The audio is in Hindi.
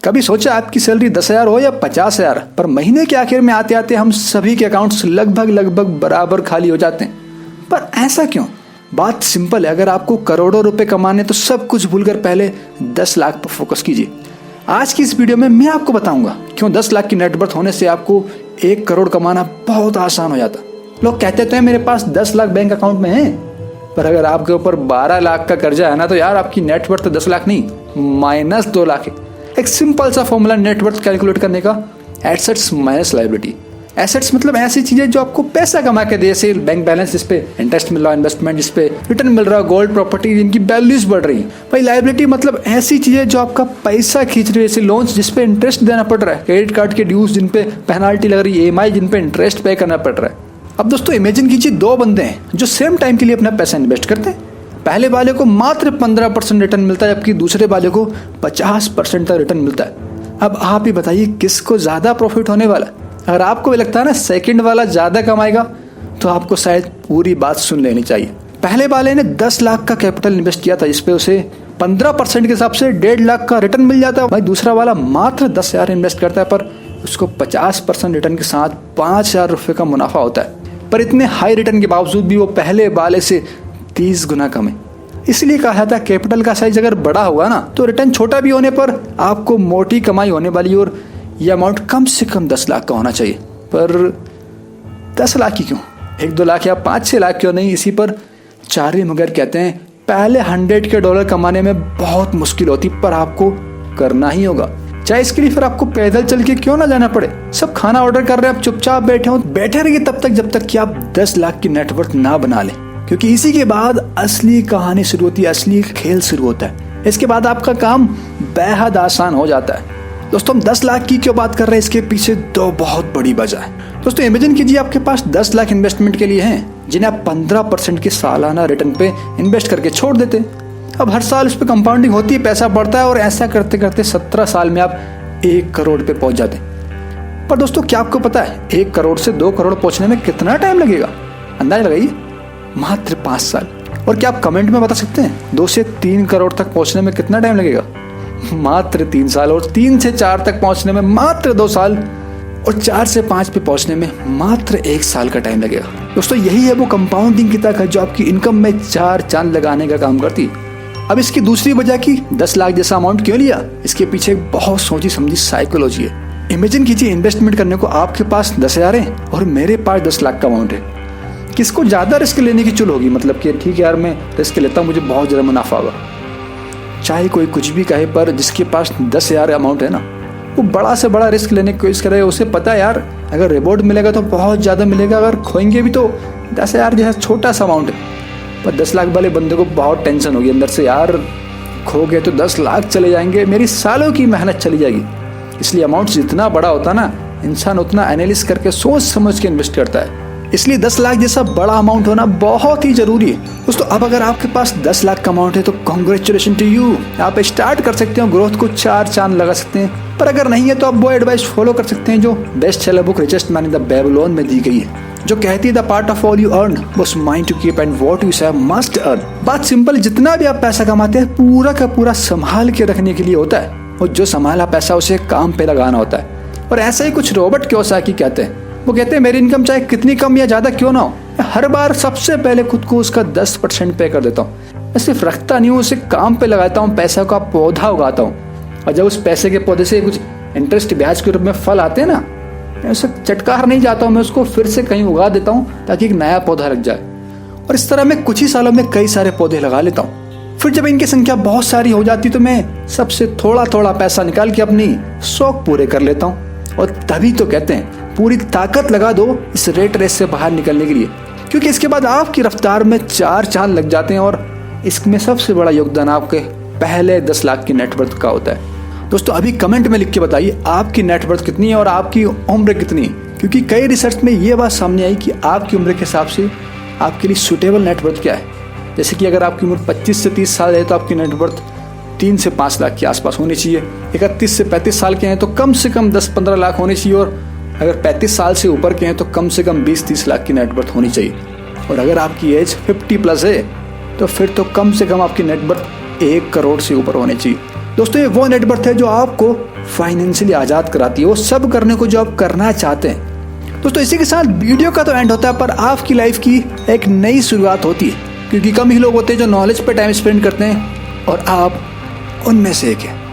कभी सोचा आपकी सैलरी 10,000 हो या 50,000, पर महीने के आखिर में आते आते हम सभी के अकाउंट्स लगभग बराबर खाली हो जाते हैं। पर ऐसा क्यों? बात सिंपल है, अगर आपको करोड़ों रुपए कमाने तो सब कुछ भूलकर पहले 10 लाख पर फोकस कीजिए। आज की इस वीडियो में मैं आपको बताऊंगा क्यों 10 लाख की नेटवर्थ होने से आपको 1 करोड़ कमाना बहुत आसान हो जाता। लोग कहते तो हैं मेरे पास 10 लाख बैंक अकाउंट में है, पर अगर आपके ऊपर 12 लाख का कर्जा है ना, तो यार आपकी नेटवर्थ 10 लाख नहीं -2 लाख है। एक सिंपल सा फॉर्मूला नेटवर्थ कैलकुलेट करने का, एसेट्स माइनस लायबिलिटी। एसेट्स मतलब ऐसी चीजें जो आपको पैसा कमा के दे, जैसे बैंक बैलेंस जिस पे इंटरेस्ट मिल रहा है, इन्वेस्टमेंट जिस पे रिटर्न मिल रहा है, गोल्ड प्रॉपर्टी जिनकी वैल्यूज बढ़ रही है। भाई लायबिलिटी मतलब ऐसी चीजें जो आपका पैसा खींच रही है, जैसे लोन्स जिस पे इंटरेस्ट देना पड़ रहा है, क्रेडिट कार्ड के ड्यूज जिन पे पेनाल्टी लग रही है, EMI जिन पे इंटरेस्ट पे करना पड़ रहा है। अब दोस्तों इमेजिन कीजिए 2 बंदे हैं जो सेम टाइम के लिए अपना पैसा इन्वेस्ट करते हैं। पहले वाले को मात्र 15% रिटर्न मिलता है, जबकि दूसरे वाले को 50% तक रिटर्न मिलता है। अब आप ही बताइए किसको ज्यादा प्रॉफिट होने वाला है? अगर आपको भी लगता है ना सेकंड वाला ज्यादा कमाएगा, तो आपको शायद पूरी बात सुन लेनी चाहिए। पहले वाले ने 10 लाख का कैपिटल इन्वेस्ट किया था, जिसपे उसे 15% के हिसाब से 1.5 लाख का रिटर्न मिल जाता है। भाई दूसरा वाला मात्र 10,000 इन्वेस्ट करता है, पर उसको 50% रिटर्न के साथ 5,000 रुपये का मुनाफा होता है। पर इतने हाई रिटर्न के बावजूद भी वो पहले वाले से 30 गुना कम है। इसलिए कहा जाता है कैपिटल का साइज अगर बड़ा होगा ना, तो रिटर्न छोटा भी होने पर आपको मोटी कमाई होने वाली, और यह अमाउंट कम से कम 10 लाख का होना चाहिए। पर 10 लाख ही क्यों, 1-2 लाख या 5-6 लाख क्यों नहीं? इसी पर चार्ली मुगर कहते हैं पहले $100 कमाने में बहुत मुश्किल होती, पर आपको करना ही होगा। चाहे इसके लिए फिर आपको पैदल चल के क्यों ना जाना पड़े। सब खाना ऑर्डर कर रहे हैं, आप चुपचाप बैठे रहिए तब तक जब तक कि आप 10 लाख की नेटवर्थ ना बना लें, क्योंकि इसी के बाद असली कहानी शुरू होती है, असली खेल शुरू होता है। इसके बाद आपका काम बेहद आसान हो जाता है। दोस्तों हम 10 लाख की क्यों बात कर रहे हैं, इसके पीछे 2 बहुत बड़ी वजह है। दोस्तों इमेजिन कीजिए आपके पास 10 लाख इन्वेस्टमेंट के लिए हैं, जिन्हें आप 15% के सालाना रिटर्न पे इन्वेस्ट करके छोड़ देते हैं। अब हर साल उस पर कंपाउंडिंग होती है, पैसा बढ़ता है, और ऐसा करते करते 17 साल में आप 1 करोड़ पे पहुंच जाते हैं। पर दोस्तों क्या आपको पता है 1 करोड़ से 2 करोड़ पहुंचने में कितना टाइम लगेगा? अंदाजा लगाइए, मात्र 5 साल। और क्या आप कमेंट में बता सकते हैं 2 से 3 करोड़ तक पहुंचने में कितना टाइम लगेगा? मात्र 3 साल। और 3 से 4 तक पहुंचने में मात्र 2 साल, और 4 से 5 पे पहुंचने में मात्र 1 साल का टाइम लगेगा। दोस्तों यही है वो कंपाउंडिंग की ताकत जो आपकी इनकम में 4 चांद लगाने का काम करती है। अब इसकी दूसरी वजह की 10 लाख जैसा अमाउंट क्यों लिया, इसके पीछे एक बहुत सोची समझी साइकोलॉजी है। इमेजिन कीजिए इन्वेस्टमेंट करने को आपके पास 10,000 है और मेरे पास 10 लाख का अमाउंट है। किसको ज्यादा रिस्क लेने की चुल होगी? मतलब कि ठीक है यार मैं रिस्क लेता हूँ, मुझे बहुत ज्यादा मुनाफा होगा। चाहे कोई कुछ भी कहे, पर जिसके पास 10,000 अमाउंट है ना, वो बड़ा से बड़ा रिस्क लेने की कोशिश करे। उसे पता है यार अगर रिवॉर्ड मिलेगा तो बहुत ज्यादा मिलेगा, अगर खोएंगे भी तो 10,000 जैसा छोटा सा अमाउंट है। पर 10 लाख वाले बंदे को बहुत टेंशन होगी अंदर से, यार खो गए तो 10 लाख चले जाएंगे, मेरी सालों की मेहनत चली जाएगी। इसलिए अमाउंट जितना बड़ा होता है ना, इंसान उतना एनालिसिस करके सोच समझ के इन्वेस्ट करता है। इसलिए 10 लाख जैसा बड़ा अमाउंट होना बहुत ही जरूरी है। दोस्तों अब अगर आपके पास 10 लाख का अमाउंट है तो कांग्रेचुलेशन टू यू, आप स्टार्ट कर सकते हो, ग्रोथ को 4 चांद लगा सकते हैं। पर अगर नहीं है तो आप वो एडवाइस फॉलो कर सकते हैं जो best seller book richest man in the Babylon में दी गई है, जो कहती है the part of all you earn was mind to keep and what you save must earn. बात सिंपल, जितना भी आप पैसा कमाते हैं पूरा का पूरा संभाल के रखने के लिए होता है, और जो संभाला पैसा उसे काम पे लगाना होता है। और ऐसा ही कुछ रॉबर्ट कियोसाकी कहते हैं, वो कहते हैं मेरी इनकम चाहे कितनी कम या ज्यादा क्यों ना हो, हर बार सबसे पहले खुद को उसका 10% पे कर देता हूँ। मैं सिर्फ रखता नहीं हूँ, उसे काम पे लगाता हूँ, पैसा का पौधा उगाता हूँ, और जब उस पैसे के पौधे से कुछ इंटरेस्ट ब्याज के रूप में फल आते हैं ना, मैं उसे चटकार नहीं जाता हूँ, मैं उसको फिर से कहीं उगा देता हूँ ताकि एक नया पौधा लग जाए। और इस तरह मैं कुछ ही सालों में कई सारे पौधे लगा लेता हूँ। फिर जब इनकी संख्या बहुत सारी हो जाती तो मैं सबसे थोड़ा थोड़ा पैसा निकाल के अपनी शौक पूरे कर लेता हूँ। और तभी तो कहते हैं पूरी ताकत लगा दो इस रेट रेस से बाहर निकलने के लिए, क्योंकि इसके बाद आपकी रफ्तार में 4 चांद लग जाते हैं। और इसमें सबसे बड़ा योगदान आपके पहले 10 लाख की नेटवर्थ का होता है। दोस्तों अभी कमेंट में लिख के बताइए आपकी नेटवर्थ कितनी है और आपकी उम्र कितनी है, क्योंकि कई रिसर्च में ये बात सामने आई कि आपकी उम्र के हिसाब से आपके लिए सूटेबल नेटवर्थ क्या है। जैसे कि अगर आपकी उम्र 25 से 30 साल है तो आपकी नेटवर्थ 3 से 5 लाख के आसपास होनी चाहिए। 31 से 35 साल के हैं तो कम से कम 10-15 लाख होनी चाहिए, और अगर 35 साल से ऊपर के हैं तो कम से कम 20-30 लाख की नेटवर्थ होनी चाहिए। और अगर आपकी एज 50+ है तो फिर तो कम से कम आपकी नेटवर्थ 1 करोड़ से ऊपर होनी चाहिए। दोस्तों ये वो नेटवर्थ है जो आपको फाइनेंशियली आज़ाद कराती है, वो सब करने को जो आप करना चाहते हैं। दोस्तों इसी के साथ वीडियो का तो एंड होता है, पर आपकी लाइफ की एक नई शुरुआत होती है, क्योंकि कम ही लोग होते हैं जो नॉलेज पे टाइम स्पेंड करते हैं और आप उनमें से एक हैं।